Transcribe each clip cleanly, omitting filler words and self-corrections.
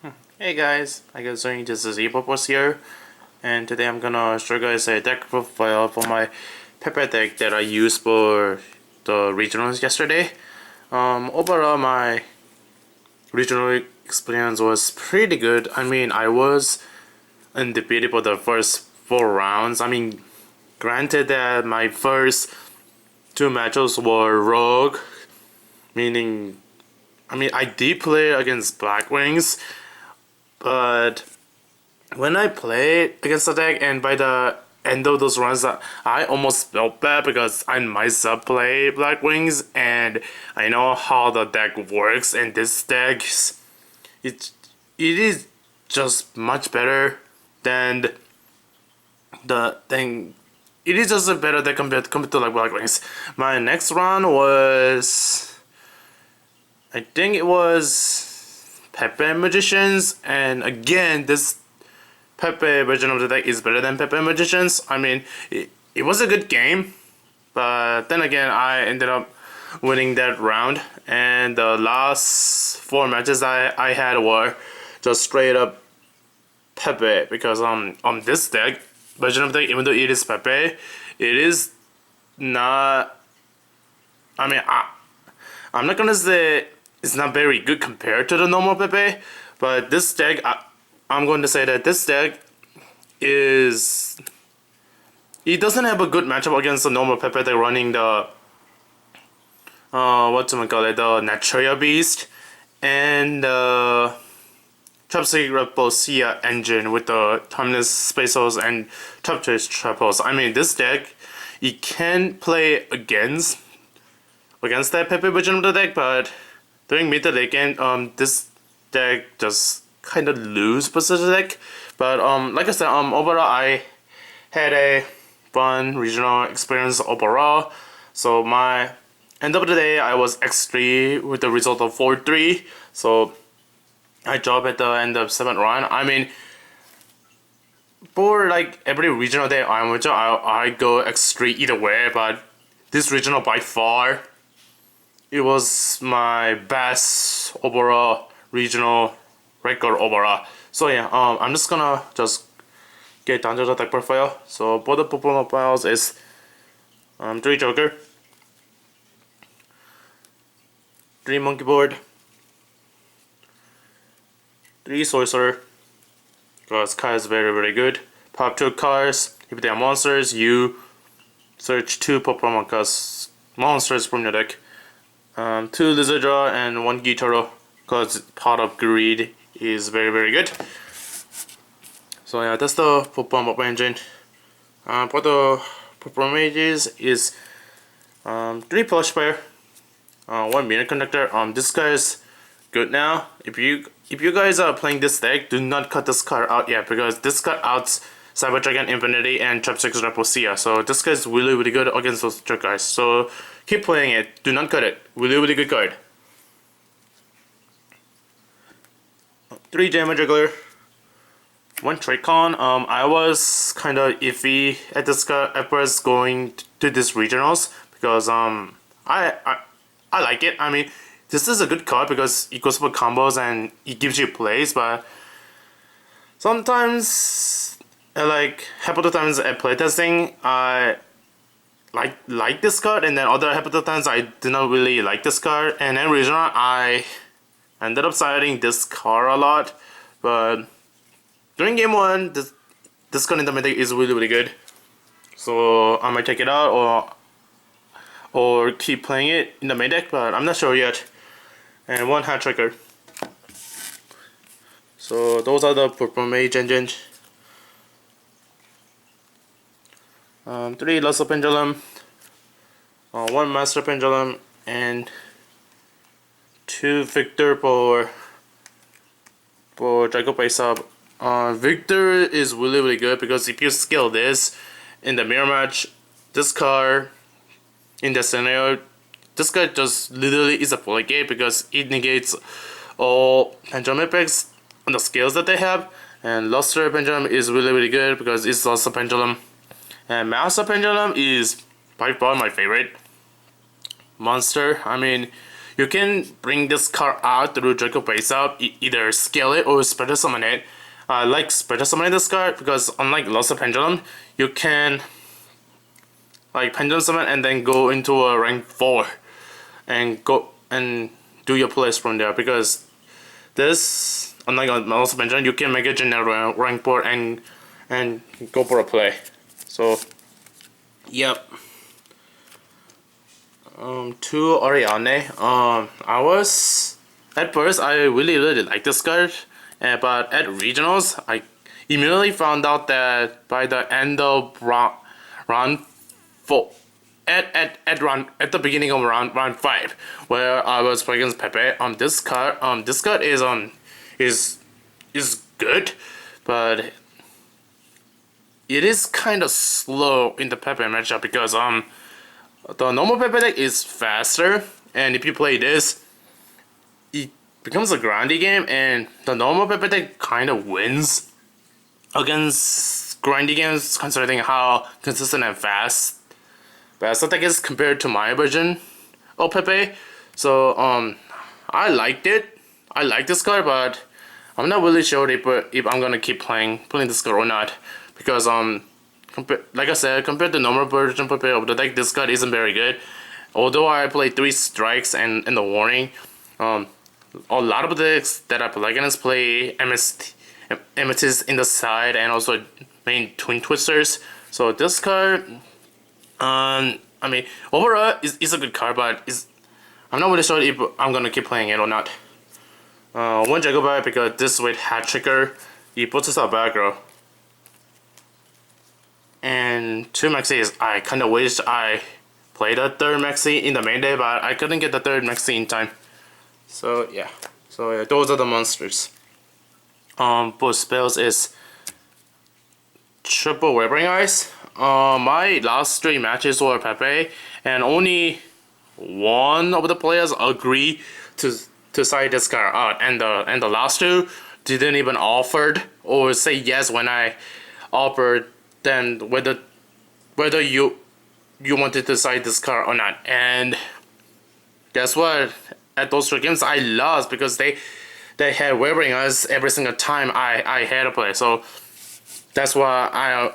Hey guys, I guess this is Epopos here, and today I'm gonna show you guys a deck profile for my PePe deck that I used for the regionals yesterday. Overall my regional experience was pretty good. I mean, I was undefeated for the first 4 rounds. I mean, granted that my first 2 matches were rogue, meaning, I did play against Black Wings, but when I played against the deck and by the end of those runs, I almost felt bad because I myself play Black Wings and I know how the deck works, and this deck it is just much better than the thing. It is just a better deck compared to like Black Wings. My next run was, I think it was PePe Magicians, and again this PePe version of the deck is better than PePe Magicians. I mean, it was a good game, but then again I ended up winning that round, and the last 4 matches I had were just straight up PePe, because on this deck version of the deck, even though it is PePe, it is not, I'm not gonna say it's not very good compared to the normal PePe, but this deck, I'm going to say that this deck is, it doesn't have a good matchup against the normal PePe deck running the the Natria Beast and the Dracoslayer engine with the Timeless Spaces and Traptrace Trapos. I mean, this deck, it can play against that PePe version of the deck, but during mid to late game, this deck just kind of lose versus the deck. But like I said, overall I had a fun regional experience overall. So my end of the day, I was X3 with the result of 4-3. So I dropped at the end of 7th round. I mean, for like every regional day I go X3 either way, but this regional by far, it was my best overall regional record overall. So yeah, I'm just gonna get down to the deck profile. So for the Performapails is 3 Joker, 3 Monkeyboard, 3 Sorcerer, because card is very good. Pop 2 cards. If they are monsters, you search 2 Performapal monsters from your deck. 2 Lizardraw and 1 Guitartle, because part of greed is very good. So yeah, that's the Performapal engine. For the Performages is 3 Plushfire, 1 Mirror Conductor. This guy is good now. If you guys are playing this deck, do not cut this card out yet, because this card outs Cyber Dragon Infinity and Trapsix Raposia. So this guy is really good against those trick guys. So keep playing it. Do not cut it. Really good card. 3 Juggler, 1 Tricon. I was kind of iffy at this card at first going to this regionals, because I like it. I mean, this is a good card because it goes for combos and it gives you plays, but sometimes, like half of the times at playtesting, I like this card, and then other half of the times I did not really like this card, and then regional I ended up siding this card a lot. But during game 1, this card in the mid is really good, so I might take it out or keep playing it in the main deck, but I'm not sure yet. And 1 Hat Tricker. So those are the Performage engines. 3 Lesser Pendulum, 1 Master Pendulum, and 2 Victor for Draco Face-Off. Victor is really good, because if you skill this in the mirror match, this card in the scenario, this guy just literally is a full gate, because it negates all pendulum effects on the skills that they have. And Luster Pendulum is really good because it's also Pendulum. And Master Pendulum is by far my favorite monster. I mean, you can bring this card out through Draco Face-Off, either scale it or Spreader Summon it. I like Spreader Summoning this card because unlike Lost of Pendulum, you can like Pendulum Summon and then go into a rank 4 and go and do your plays from there, because this, unlike Lost of Pendulum, you can make a generic rank 4 and go for a play. So yep. To Ariadne, at first I really liked this card, but at regionals I immediately found out that by the end of round 4, at the beginning of round 5, where I was playing against PePe, this card is good, but it is kind of slow in the PePe matchup because the normal PePe deck is faster, and if you play this, it becomes a grindy game, and the normal PePe deck kind of wins against grindy games, considering how consistent and fast the deck is compared to my version of PePe. So I liked it. I like this card, but I'm not really sure if I'm gonna keep playing this card or not, because like I said, compared to normal version of the deck, this card isn't very good. Although I played 3 strikes and the warning, a lot of the decks that I play against play Amethyst in the side and also main Twin Twisters. So this card, I mean, overall is a good card, but I'm not really sure if I'm gonna keep playing it or not. One Jigabyte, because this with Hat Tricker, he puts us out back row. And 2 Maxx C, I kinda wish I played a 3rd Maxx C in the main day, but I couldn't get the 3rd Maxx C in time. So yeah, those are the monsters. For spells is triple Wavering Eyes. My last 3 matches were PePe, and only one of the players agreed to side this card out, and the last 2 didn't even offered or say yes when I offered then whether you wanted to side this card or not. And guess what? At those 3 games I lost because they had Wavering Eyes every single time I had to play. So that's why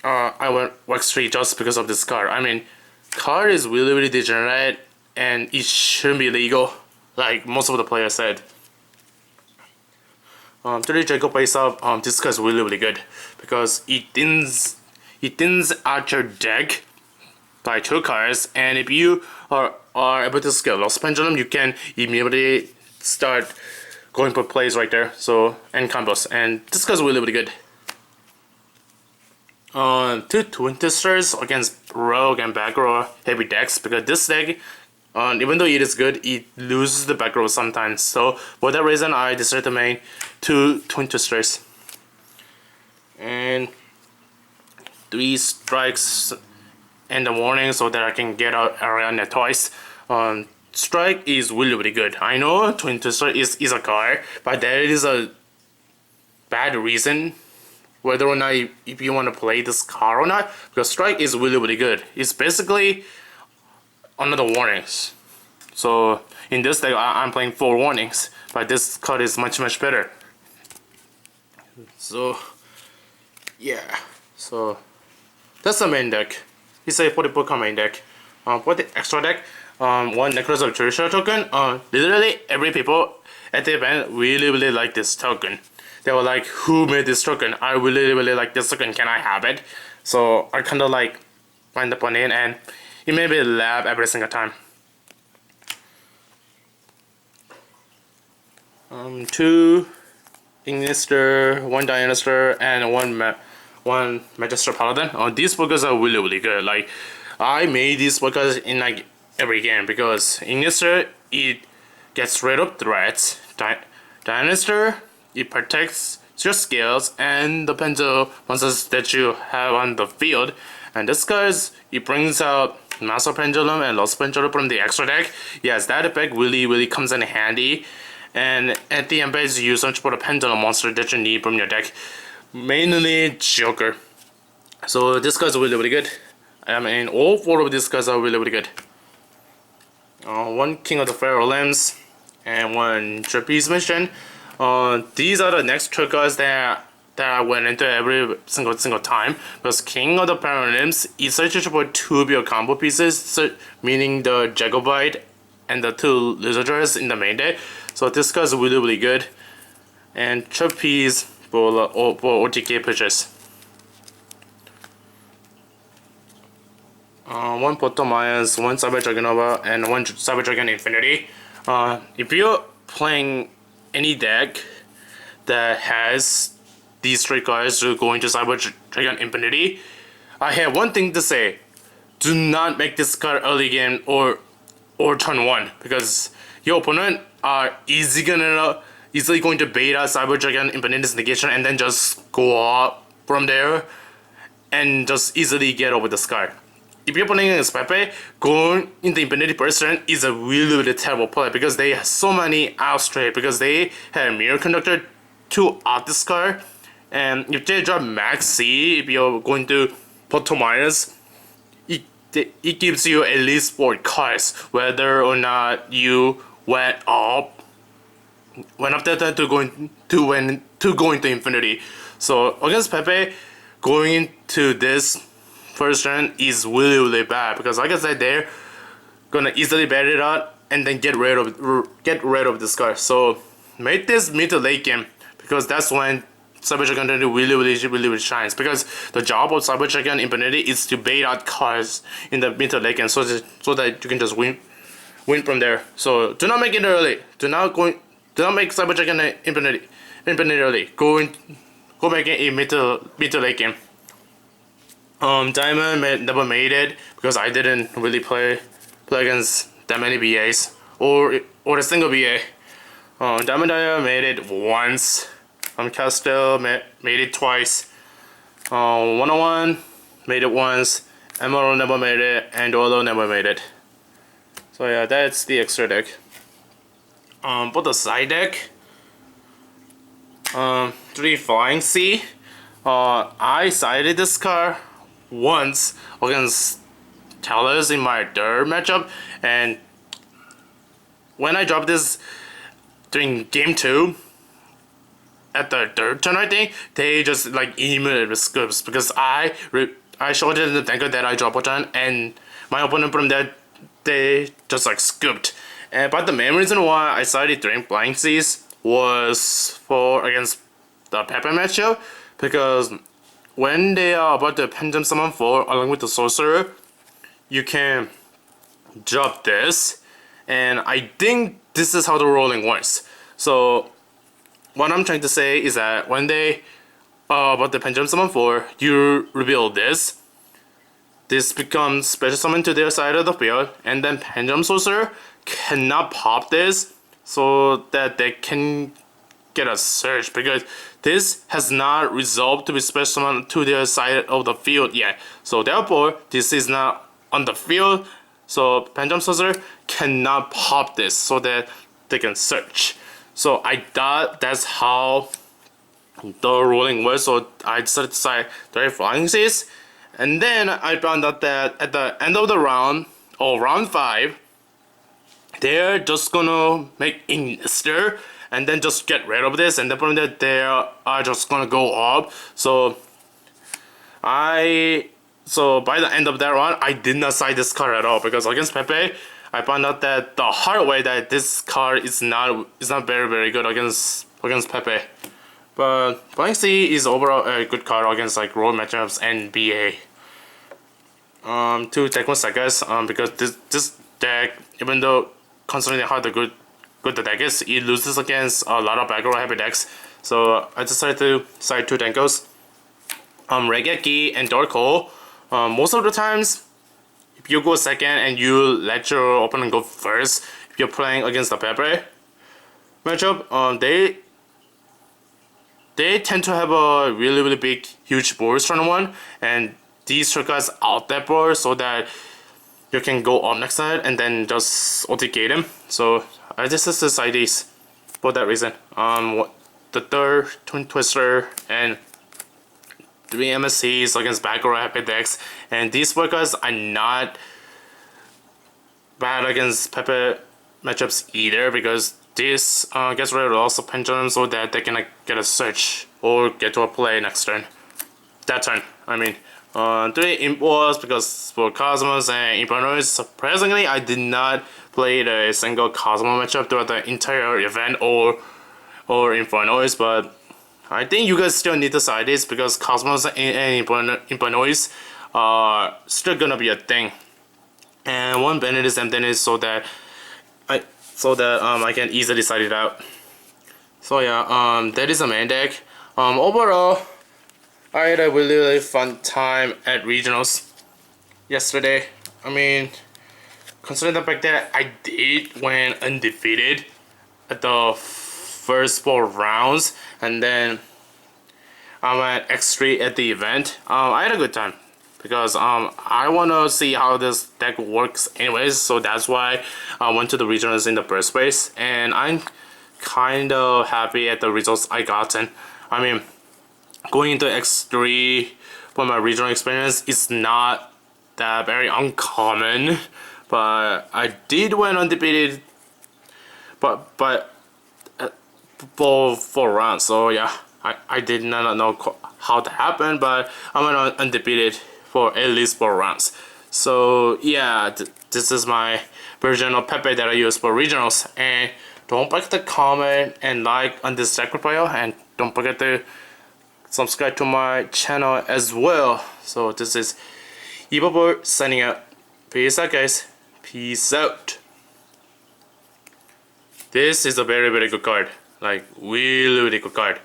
I went Wax 3 just because of this card. I mean, card is really degenerate and it shouldn't be legal, like most of the players said. 3 Draco Face-Off, this card is really good because it thins out your deck by 2 cards, and if you are able to scale Lost Pendulum, you can immediately start going for plays right there, so, and combos, and this card is really good. 2 Twin Twisters against Rogue and back row heavy decks, because this deck, even though it is good, it loses the back row sometimes. So for that reason, I decided to main 2 Twin Twisters. And 3 strikes and the warning so that I can get out Ariadne twice. Strike is really good. I know Twin Twister is a card, but there is a bad reason whether or not if you want to play this card or not, because strike is really good. It's basically another warnings. So in this deck I'm playing 4 warnings, but this card is much better. So yeah, so that's the main deck. It's a 44 card main deck. For the extra deck, 1 Necklace of Treasure token. Literally every people at the event really like this token. They were like, who made this token? I really like this token, can I have it? So I kinda like wind up on it, and it made me laugh every single time. 2 Ignister, 1 Ignister, and 1 Magister Paladin. These focus are really good. Like, I made these focus in like every game because Ignister, it gets rid of threats. Ignister, it protects your skills and the Pendulum monsters that you have on the field. And this guys, it brings out Master Pendulum and Lost Pendulum from the extra deck. Yes, that effect really comes in handy. And at the end phase, you search for the Pendulum monster that you need from your deck, mainly Juggler. So this guy's really good. I mean, all 4 of these guys are really good. one King of the Pharaoh Limbs, and one Trapeze Mission. These are the next triggers that I went into every single time, because King of the Pharaoh Limbs is searching for 2 build combo pieces, so meaning the Jigabyte and the 2 Lizardraws in the main deck. So this card is really good. And Trapeze for OTK pitches. One Performance, one Cyber Dragonova, and one Cyber Dragon Infinity. If you're playing any deck that has these 3 cards going to Cyber Dragon Infinity, I have one thing to say: do not make this card early game or turn 1, because your opponent are easily going to bait out Cyber Dragon Infinity's negation and then just go up from there and just easily get over this card. If you're playing against PePe, going into Infinity first turn is a really terrible play, because they have so many out straight, because they have Mirror Conductor to out this card, and if they drop Maxx C, if you're going to Performance, it gives you at least 4 cards, whether or not you went up that to going to Infinity. So against PePe, going into this first turn is really bad, because like I said, they're gonna easily bat it out and then get rid of this card. So make this mid to late game, because that's when Cyber Dragon really shines, because the job of Cyber Dragon Infinity is to bait out cards in the mid to late game, so that you can just win from there. So do not make it early. Do not make Cyber Dragon Infinity early. Go make it a mid to late game. Diamond never made it, because I didn't really play against that many BAs or a single BA. Diamond made it once. Castle made it twice. 101 made it once. Emerald never made it, and Olo never made it. So yeah, that's the extra deck. For the side deck, 3 Flying C. I sided this card once against Talus in my 3rd matchup, and when I dropped this during game 2, at the 3rd turn, I think, they just like immediately scoops, because I showed it in the tanker that I drop a turn, and my opponent from that, they just like scooped. But the main reason why I decided to drink Flying Seas was against the PePe matchup, because when they are about to Pendulum Summon 4 along with the Sorcerer, you can drop this, and I think this is how the rolling works. So what I'm trying to say is that when they about the Pendulum Summon 4, you reveal this. This becomes special summon to their side of the field, and then Pendulum Sorcerer cannot pop this so that they can get a search, because this has not resolved to be special summon to their side of the field yet. So therefore, this is not on the field, so Pendulum Sorcerer cannot pop this so that they can search. So I thought that's how the rolling was, so I decided to side 3 Flying Seas. And then I found out that at the end of the round, or round 5, they're just gonna make Ignister and then just get rid of this, and then from there they are just gonna go up. So by the end of that round, I did not side this card at all, because against PePe, I found out that the hard way that this card is not very good against PePe. But Flying C is overall a good card against like road matchups and BA. 2 Dracoslayer, because this deck, even though considering how good the deck is, it loses against a lot of aggro heavy decks. So I decided to side 2 Drankos. Regeki and Darko. Most of the times, if you go second and you let your opponent go first, if you're playing against the PePe matchup, they tend to have a really big, huge board turn 1, and these triggers out that board so that you can go up next side and then just OTK them. So I just decide these for that reason. The 3rd Twin Twister and 3 MSCs against back row happy decks, and these workers are not bad against PePe matchups either, because this gets rid of also Pendulum so that they can get a search or get to a play next turn. That turn, I mean. 3 Imp Walls because for Cosmos and Infernoise. Surprisingly, I did not play a single Cosmo matchup throughout the entire event or Infernoise, but I think you guys still need to side this because Cosmos and Infernoise are still gonna be a thing. And one benefit is so that I can easily side it out. So yeah, that is a main deck. Overall, I had a really fun time at regionals yesterday. I mean, considering the fact that I did went undefeated at the first 4 rounds, and then I'm at X3 at the event. I had a good time because I want to see how this deck works anyways, so that's why I went to the regionals in the first place, and I'm kind of happy at the results I gotten. I mean, going into X3 for my regional experience is not that very uncommon, but I did win undefeated, but for 4 rounds. So yeah, I did not know how that happened, but I went undefeated for at least 4 rounds. So yeah, this is my version of PePe that I use for regionals. And don't forget to comment and like on this deck profile, and don't forget to subscribe to my channel as well. So this is Guiding signing out. Peace out, guys. Peace out. This is a very good card. Like, really good card.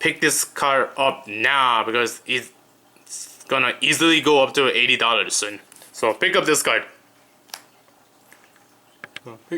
Pick this card up now because it's gonna easily go up to $80 soon. So pick up this card. Pick